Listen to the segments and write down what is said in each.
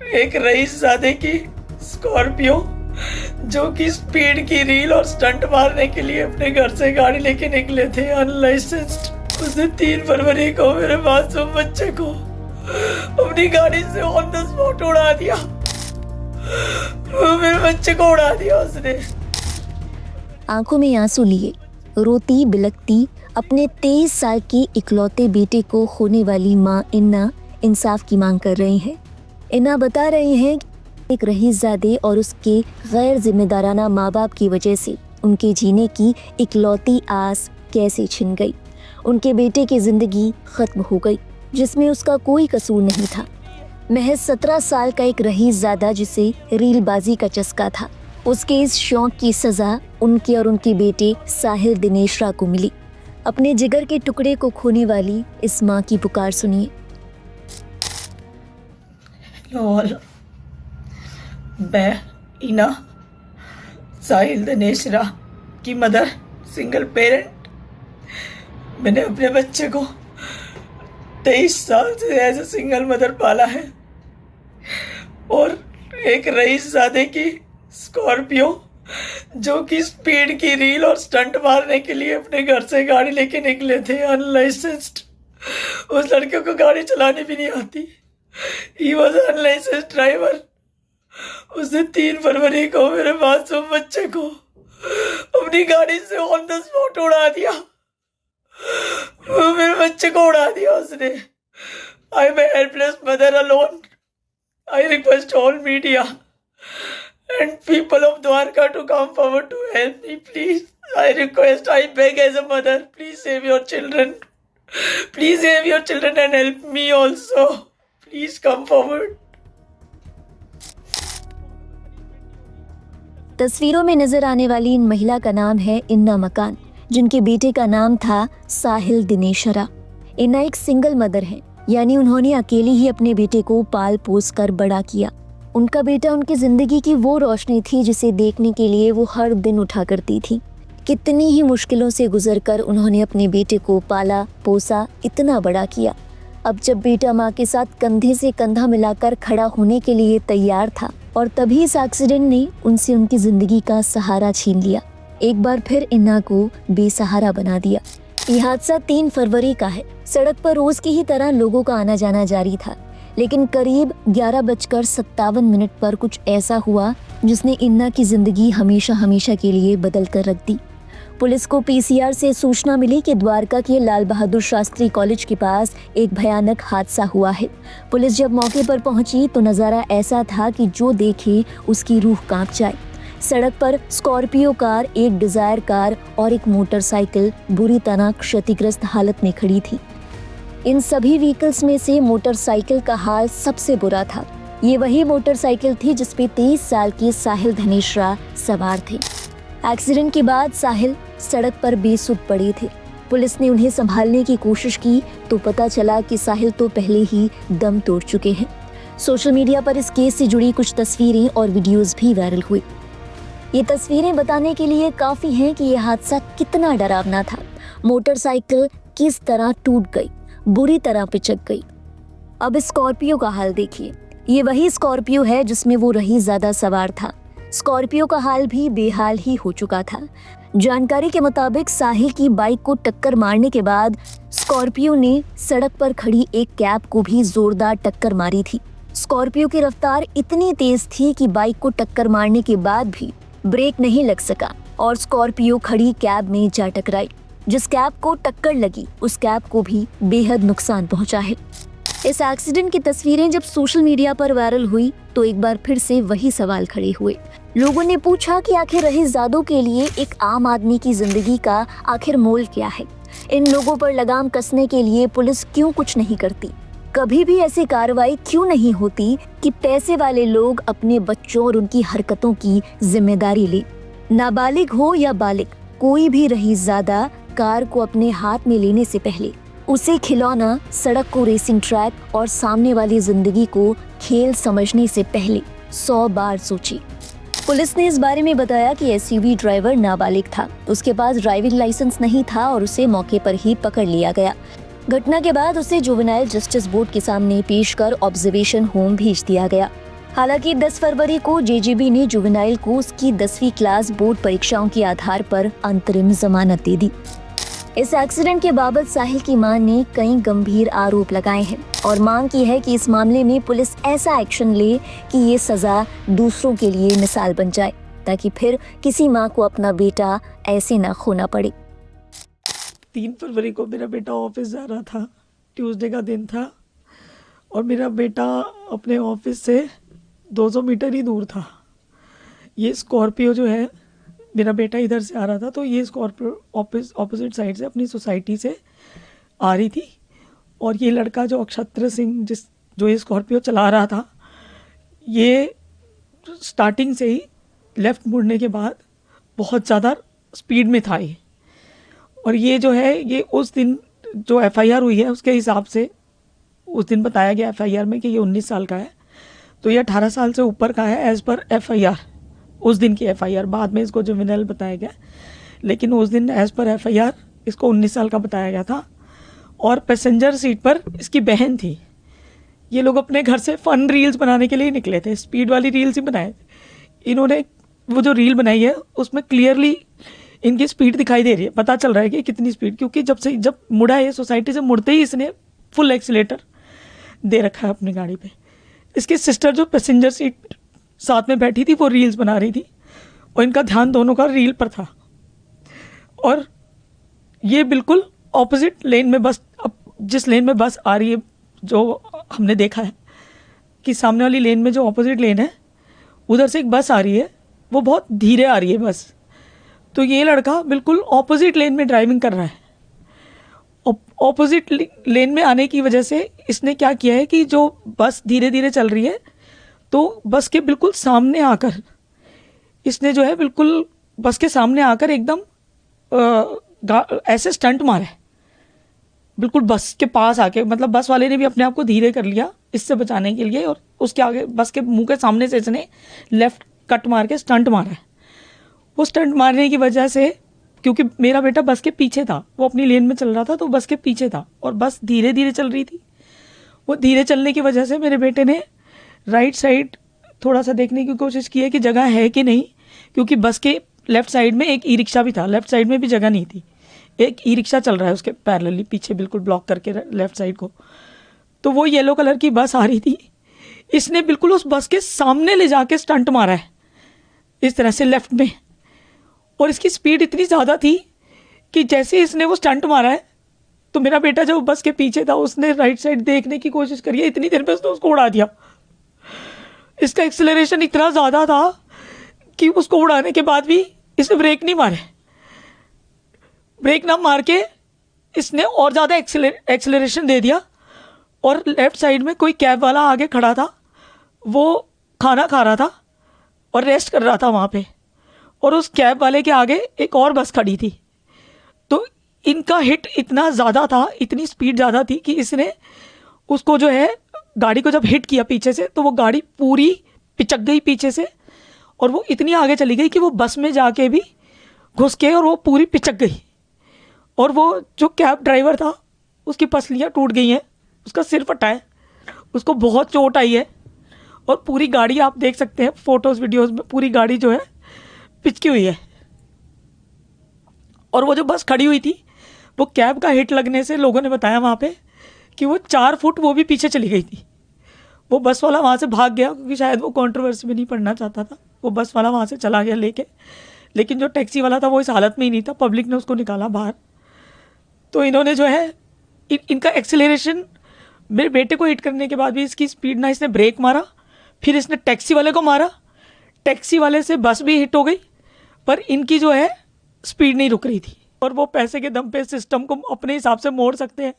एक रईसजादे की स्कॉर्पियो जो कि स्पीड की रील और स्टंट मारने के लिए अपने घर से गाड़ी लेके निकले थे अनलाइसेंस्ड। उसने 3 फरवरी को मेरे मासूम बच्चे को अपनी गाड़ी से ऑन द स्पॉट उड़ा दिया। मेरे बच्चे को उड़ा दिया उसने। आंखों में आंसू लिए रोती बिलखती अपने 23 साल के इकलौते बेटे को खोने वाली मां इन्ना इंसाफ की मांग कर रही हैं। इन्ना बता रही हैं कि एक रईसजादे और उसके गैर जिम्मेदाराना माँ बाप की वजह से उनके जीने की इकलौती आस कैसे छिन गई। उनके बेटे की जिंदगी खत्म हो गई जिसमें उसका कोई कसूर नहीं था। महज 17 साल का एक रईसजादा जिसे रीलबाजी का चस्का था, उसके इस शौक की सजा उनके और उनके बेटे साहिल दिनेशरा को मिली। अपने जिगर के टुकड़े को खोने वाली इस माँ की पुकार सुनिए। मैं इना साहिल दिनेशरा की मदर, सिंगल पेरेंट। मैंने अपने बच्चे को 23 साल से एज ए सिंगल मदर पाला है और एक रईसजादे की स्कॉर्पियो जो कि स्पीड की रील और स्टंट मारने के लिए अपने घर से गाड़ी लेके निकले थे अनलाइसेंस्ड। उस लड़के को गाड़ी चलानी भी नहीं आती। He was unlicensed driver. उसने 3 फरवरी को मेरे मासूम बच्चे को अपनी गाड़ी से ऑन द स्पॉट उड़ा दिया। मेरे बच्चे को उड़ा दिया उसने। I am a helpless mother alone. I request all media and people of Dwarka to come forward to help me, please. I request, I beg as a mother, please save your children. Please save your children and help me also. Please come forward. तस्वीरों में नजर आने वाली इन महिला का नाम है इन्ना मकान, जिनके बेटे का नाम था साहिल दिनेशरा। इन्ना एक सिंगल मदर है, यानी उन्होंने अकेले ही अपने बेटे को पाल पोस कर बड़ा किया। उनका बेटा उनकी जिंदगी की वो रोशनी थी जिसे देखने के लिए वो हर दिन उठा करती थी। कितनी ही मुश्किलों से गुजरकर उन्होंने अपने बेटे को पाला पोसा, इतना बड़ा किया। अब जब बेटा माँ के साथ कंधे से कंधा मिलाकर खड़ा होने के लिए तैयार था और तभी इस एक्सीडेंट ने उनसे उनकी जिंदगी का सहारा छीन लिया। एक बार फिर इन्ना को बेसहारा बना दिया। ये हादसा 3 फरवरी का है। सड़क पर रोज की ही तरह लोगों का आना जाना जारी था, लेकिन करीब 11:57 पर कुछ ऐसा हुआ जिसने इन्ना की जिंदगी हमेशा हमेशा के लिए बदल कर रख दी। पुलिस को पीसीआर से सूचना मिली कि द्वारका के लाल बहादुर शास्त्री कॉलेज के पास एक भयानक हादसा हुआ है। पुलिस जब मौके पर पहुंची तो नज़ारा ऐसा था कि जो देखे उसकी रूह कांप जाए। सड़क पर स्कॉर्पियो कार, एक डिजायर कार और एक मोटरसाइकिल बुरी तरह क्षतिग्रस्त हालत में खड़ी थी। इन सभी व्हीकल्स में से मोटरसाइकिल का हाल सबसे बुरा था। ये वही मोटरसाइकिल थी जिस पे 23 साल के साहिल दिनेशरा सवार थे। एक्सीडेंट के बाद साहिल सड़क पर बेसुध पड़े थे। पुलिस ने उन्हें संभालने की कोशिश की तो पता चला कि साहिल तो पहले ही दम तोड़ चुके हैं। सोशल मीडिया पर इस केस से जुड़ी कुछ तस्वीरें और वीडियोस भी वायरल हुई। ये तस्वीरें बताने के लिए काफी हैं कि यह हादसा कितना डरावना था। मोटरसाइकिल किस तरह टूट गई, बुरी तरह पिचक गई। अब स्कॉर्पियो का हाल देखिए। ये वही स्कॉर्पियो है जिसमें वो रईसजादा सवार था। स्कॉर्पियो का हाल भी बेहाल ही हो चुका था। जानकारी के मुताबिक साहिल की बाइक को टक्कर मारने के बाद स्कॉर्पियो ने सड़क पर खड़ी एक कैब को भी जोरदार टक्कर मारी थी। स्कॉर्पियो की रफ्तार इतनी तेज थी कि बाइक को टक्कर मारने के बाद भी ब्रेक नहीं लग सका और स्कॉर्पियो खड़ी कैब में जा टकराई। जिस कैब को टक्कर लगी उस कैब को भी बेहद नुकसान पहुंचा है। इस एक्सीडेंट की तस्वीरें जब सोशल मीडिया पर वायरल हुई तो एक बार फिर से वही सवाल खड़े हुए। लोगों ने पूछा कि आखिर रईसजादों के लिए एक आम आदमी की जिंदगी का आखिर मोल क्या है। इन लोगों पर लगाम कसने के लिए पुलिस क्यों कुछ नहीं करती? कभी भी ऐसी कार्रवाई क्यों नहीं होती कि पैसे वाले लोग अपने बच्चों और उनकी हरकतों की जिम्मेदारी ले? नाबालिग हो या बालिग, कोई भी रईसजादा कार को अपने हाथ में लेने से पहले उसे खिलौना, सड़क को रेसिंग ट्रैक और सामने वाली जिंदगी को खेल समझने से पहले 100 बार सोचे। पुलिस ने इस बारे में बताया कि एसयूवी ड्राइवर नाबालिग था, उसके पास ड्राइविंग लाइसेंस नहीं था और उसे मौके पर ही पकड़ लिया गया। घटना के बाद उसे जुवेनाइल जस्टिस बोर्ड के सामने पेश कर ऑब्जर्वेशन होम भेज दिया गया। हालांकि 10 फरवरी को जेजेबी ने जुवेनाइल को उसकी 10वीं क्लास बोर्ड परीक्षाओं के आधार पर अंतरिम जमानत दे दी। इस एक्सीडेंट के बाबत साहिल की मां ने कई गंभीर आरोप लगाए हैं और मांग की है कि इस मामले में पुलिस ऐसा एक्शन ले कि ये सजा दूसरों के लिए मिसाल बन जाए, ताकि फिर किसी मां को अपना बेटा ऐसे ना खोना पड़े। 3 फरवरी को मेरा बेटा ऑफिस जा रहा था, ट्यूसडे का दिन था, और मेरा बेटा अपने ऑफिस से 200 मीटर ही दूर था। ये स्कॉर्पियो जो है, मेरा बेटा इधर से आ रहा था, तो ये स्कॉर्पियो ऑपोजिट साइड से अपनी सोसाइटी से आ रही थी, और ये लड़का जो अक्षत्र सिंह जो ये स्कॉर्पियो चला रहा था, ये स्टार्टिंग से ही लेफ़्ट मुड़ने के बाद बहुत ज़्यादा स्पीड में था ये। और ये जो है, ये उस दिन जो एफआईआर हुई है उसके हिसाब से उस दिन बताया गया एफआईआर में कि ये 19 साल का है, तो ये 18 साल से ऊपर का है एज़ पर एफआईआर। उस दिन की एफआईआर, बाद में इसको जुवेनाइल बताया गया, लेकिन उस दिन एज़ पर एफआईआर इसको 19 साल का बताया गया था। और पैसेंजर सीट पर इसकी बहन थी। ये लोग अपने घर से फ़न रील्स बनाने के लिए निकले थे, स्पीड वाली रील्स ही बनाए थे। इन्होंने वो जो रील बनाई है उसमें क्लियरली इनकी स्पीड दिखाई दे रही है, पता चल रहा है कि कितनी स्पीड, क्योंकि जब मुड़ा है सोसाइटी से, मुड़ते ही इसने फुल एक्सीलेटर दे रखा है अपनी गाड़ी पे। इसकी सिस्टर जो पैसेंजर सीट साथ में बैठी थी वो रील्स बना रही थी, और इनका ध्यान दोनों का रील पर था। और ये बिल्कुल ऑपोजिट लेन में बस, अब जिस लेन में बस आ रही है, जो हमने देखा है कि सामने वाली लेन में जो ऑपोजिट लेन है उधर से एक बस आ रही है, वो बहुत धीरे आ रही है बस। तो ये लड़का बिल्कुल ऑपोजिट लेन में ड्राइविंग कर रहा है। ऑपोजिट लेन में आने की वजह से इसने क्या किया है कि जो बस धीरे धीरे चल रही है, तो बस के बिल्कुल सामने आकर इसने जो है बिल्कुल बस के सामने आकर एकदम ऐसे स्टंट मारा है, बिल्कुल बस के पास आके। मतलब बस वाले ने भी अपने आप को धीरे कर लिया इससे बचाने के लिए, और उसके आगे बस के मुंह के सामने से इसने लेफ्ट कट मार के स्टंट मारा है। वो स्टंट मारने की वजह से, क्योंकि मेरा बेटा बस के पीछे था, वो अपनी लेन में चल रहा था, तो बस के पीछे था और बस धीरे धीरे चल रही थी। वो धीरे चलने की वजह से मेरे बेटे ने राइट साइड थोड़ा सा देखने की कोशिश की है कि जगह है कि नहीं, क्योंकि बस के लेफ्ट साइड में एक ई रिक्शा भी था, लेफ्ट साइड में भी जगह नहीं थी। एक ई रिक्शा चल रहा है उसके पैरेलली पीछे, बिल्कुल ब्लॉक करके लेफ्ट साइड को। तो वो येलो कलर की बस आ रही थी, इसने बिल्कुल उस बस के सामने ले जाके स्टंट मारा है इस तरह से लेफ्ट में। और इसकी स्पीड इतनी ज़्यादा थी कि जैसे इसने वो स्टंट मारा है, तो मेरा बेटा जो बस के पीछे था उसने राइट साइड देखने की कोशिश करी है, इतनी देर में उसने उसको उड़ा दिया। इसका एक्सेलरेशन इतना ज़्यादा था कि उसको उड़ाने के बाद भी इसने ब्रेक नहीं मारे। ब्रेक ना मार के इसने और ज़्यादा एक्सेलरेशन दे दिया, और लेफ्ट साइड में कोई कैब वाला आगे खड़ा था, वो खाना खा रहा था और रेस्ट कर रहा था वहाँ पे, और उस कैब वाले के आगे एक और बस खड़ी थी। तो इनका हिट इतना ज़्यादा था, इतनी स्पीड ज़्यादा थी कि इसने उसको जो है गाड़ी को जब हिट किया पीछे से, तो वो गाड़ी पूरी पिचक गई पीछे से, और वो इतनी आगे चली गई कि वो बस में जाके भी घुस के और वो पूरी पिचक गई। और वो जो कैब ड्राइवर था उसकी पसलियाँ टूट गई हैं, उसका सिर फटा है, उसको बहुत चोट आई है, और पूरी गाड़ी आप देख सकते हैं फोटोज़ वीडियोज़ में, पूरी गाड़ी जो है पिचकी हुई है। और वो जो बस खड़ी हुई थी, वो कैब का हिट लगने से लोगों ने बताया वहाँ पे कि वो 4 फुट वो भी पीछे चली गई थी। वो बस वाला वहाँ से भाग गया, क्योंकि शायद वो कंट्रोवर्सी में नहीं पड़ना चाहता था। वो बस वाला वहाँ से चला गया लेके, लेकिन जो टैक्सी वाला था वो इस हालत में ही नहीं था, पब्लिक ने उसको निकाला बाहर। तो इन्होंने जो है इनका एक्सेलरेशन, मेरे बेटे को हिट करने के बाद भी इसकी स्पीड ना, इसने ब्रेक मारा, फिर इसने टैक्सी वाले को मारा, टैक्सी वाले से बस भी हिट हो गई, पर इनकी जो है स्पीड नहीं रुक रही थी। और वो पैसे के दम पे सिस्टम को अपने हिसाब से मोड़ सकते हैं।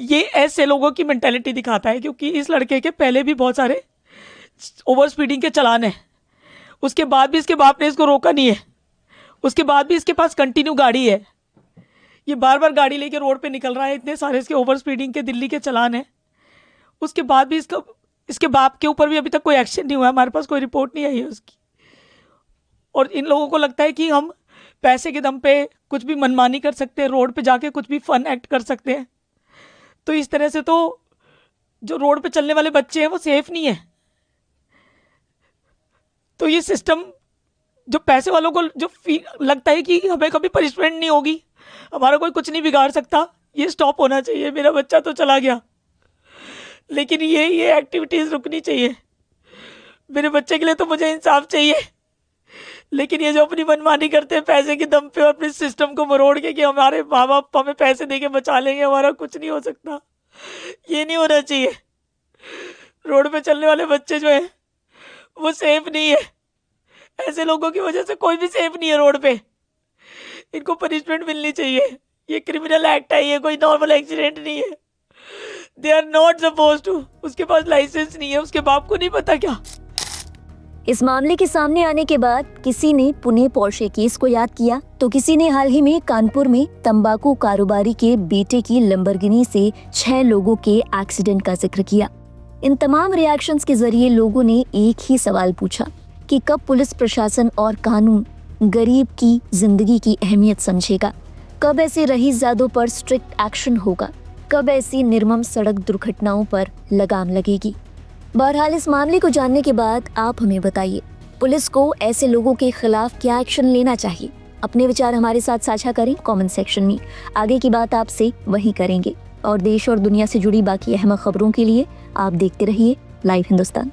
ये ऐसे लोगों की मेंटालिटी दिखाता है, क्योंकि इस लड़के के पहले भी बहुत सारे ओवर स्पीडिंग के चालान हैं, उसके बाद भी इसके बाप ने इसको रोका नहीं है, उसके बाद भी इसके पास कंटिन्यू गाड़ी है, ये बार बार गाड़ी लेके रोड पे निकल रहा है, इतने सारे इसके ओवर स्पीडिंग के दिल्ली के चालान हैं, उसके बाद भी इसके बाप के ऊपर भी अभी तक कोई एक्शन नहीं हुआ, हमारे पास कोई रिपोर्ट नहीं आई है उसकी। और इन लोगों को लगता है कि हम पैसे के दम पे कुछ भी मनमानी कर सकते हैं, रोड पे जाके कुछ भी फन एक्ट कर सकते हैं। तो इस तरह से तो जो रोड पे चलने वाले बच्चे हैं वो सेफ नहीं है, तो ये सिस्टम जो पैसे वालों को जो लगता है कि हमें कभी पनिशमेंट नहीं होगी, हमारा कोई कुछ नहीं बिगाड़ सकता, ये स्टॉप होना चाहिए। मेरा बच्चा तो चला गया, लेकिन ये एक्टिविटीज़ रुकनी चाहिए। मेरे बच्चे के लिए तो मुझे इंसाफ चाहिए, लेकिन ये जो अपनी मनमानी करते हैं पैसे के दम पे और अपने सिस्टम को मरोड़ के कि हमारे माँ बाप हमें पैसे दे के बचा लेंगे, हमारा कुछ नहीं हो सकता, ये नहीं होना चाहिए। रोड पे चलने वाले बच्चे जो है वो सेफ नहीं है। ऐसे लोगों की वजह से कोई भी सेफ नहीं है रोड पे। इनको पनिशमेंट मिलनी चाहिए। ये क्रिमिनल एक्ट है, ये कोई नॉर्मल एक्सीडेंट नहीं है। They are not suppose to. उसके पास लाइसेंस नहीं है, उसके बाप को नहीं पता क्या? इस मामले के सामने आने के बाद किसी ने पुणे पोर्शे केस को याद किया, तो किसी ने हाल ही में कानपुर में तंबाकू कारोबारी के बेटे की लंबरगिनी से 6 लोगों के एक्सीडेंट का जिक्र किया। इन तमाम रिएक्शंस के जरिए लोगों ने एक ही सवाल पूछा कि कब पुलिस प्रशासन और कानून गरीब की जिंदगी की अहमियत समझेगा, कब ऐसे रईसजादों पर स्ट्रिक्ट एक्शन होगा, कब ऐसी निर्मम सड़क दुर्घटनाओं पर लगाम लगेगी। बहरहाल इस मामले को जानने के बाद आप हमें बताइए, पुलिस को ऐसे लोगों के खिलाफ क्या एक्शन लेना चाहिए? अपने विचार हमारे साथ साझा करें कमेंट सेक्शन में। आगे की बात आपसे वही करेंगे। और देश और दुनिया से जुड़ी बाकी अहम खबरों के लिए आप देखते रहिए लाइव हिंदुस्तान।